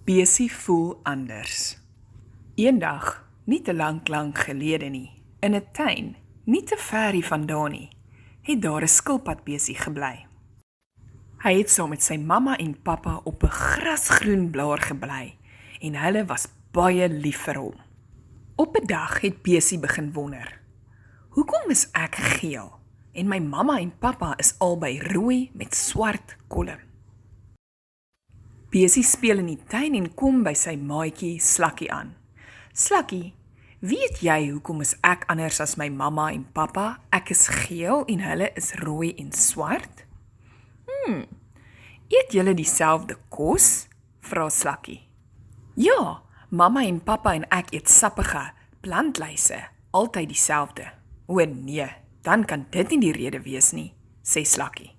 Besie voel anders. Eendag, nie te lank gelede nie, in 'n tuin, nie te ver hiervandaan nie, het daar 'n skilpadbesie gebly. Hy het saam met sy mamma en pappa op 'n grasgroen blaar gebly en hulle was baie lief vir hom. Op 'n dag het Besie begin wonder: "Hoekom is ek geel en my mamma en pappa is albei rooi met swart kolle?" Besie speel in die tuin en kom by sy maatjie Slakkie aan. "Slakkie, weet jy hoekom is ek anders as my mamma en pappa? Ek is geel en hulle is rooi en swart." Eet julle dieselfde kos?" vra Slakkie. "Ja, mamma en pappa en ek eet sappige plantluise, altyd dieselfde." "O nee, dan kan dit nie die rede wees nie," sê Slakkie.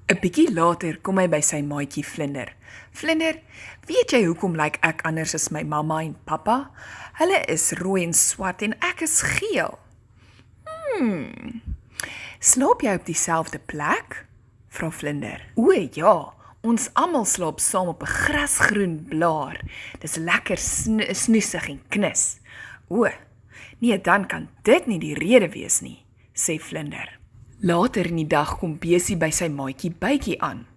'n Bietjie later kom hy by sy maatjie Vlinder. "Vlinder, weet jy hoekom lyk ek anders as my mamma en pappa? Hulle is rooi en swart en ek is geel." "Slaap jy op dieselfde plek?" vra Vlinder. "O ja, ons almal slaap saam op 'n grasgroen blaar. Dis lekker snoesig en knus." "O, nee, dan kan dit nie die rede wees nie," sê Vlinder. Later in die dag kom Besie by sy maatjie Bytjie aan.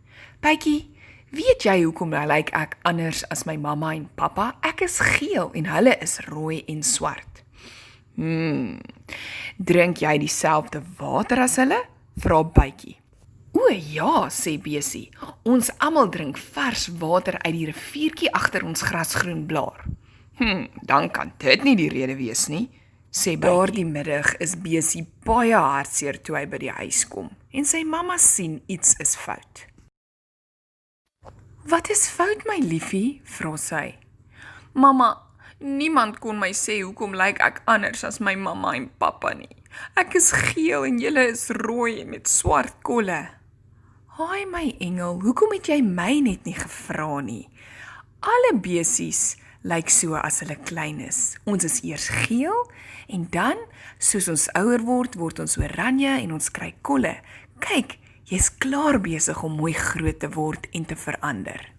"Bytjie, weet jy hoekom lyk ek anders as my mamma en pappa? Ek is geel en hulle is rooi en swart." "Drink jy dieselfde water as hulle?" vra Bytjie. "O ja," sê Besie, "ons almal drink vars water uit die riviertjie agter ons grasgroen blaar." Dan kan dit nie die rede wees nie," sê Bytjie. Daardie middag is Besie baie hartseer toe hy by die huis kom en sy mamma sien iets is fout. "Wat is fout, my liefie?" vra sy. "Mamma, niemand kon my sê hoekom lyk ek anders as my mamma en pappa nie. Ek is geel en julle is rooi met swart kolle." "Haai my engel, hoekom het jy my net nie gevra nie? Alle besies lyk so as hulle klein is. Ons is eers geel en dan, soos ons ouer word, word ons oranje en ons kry kolle. Kyk, jy's klaar besig om mooi groot te word en te verander."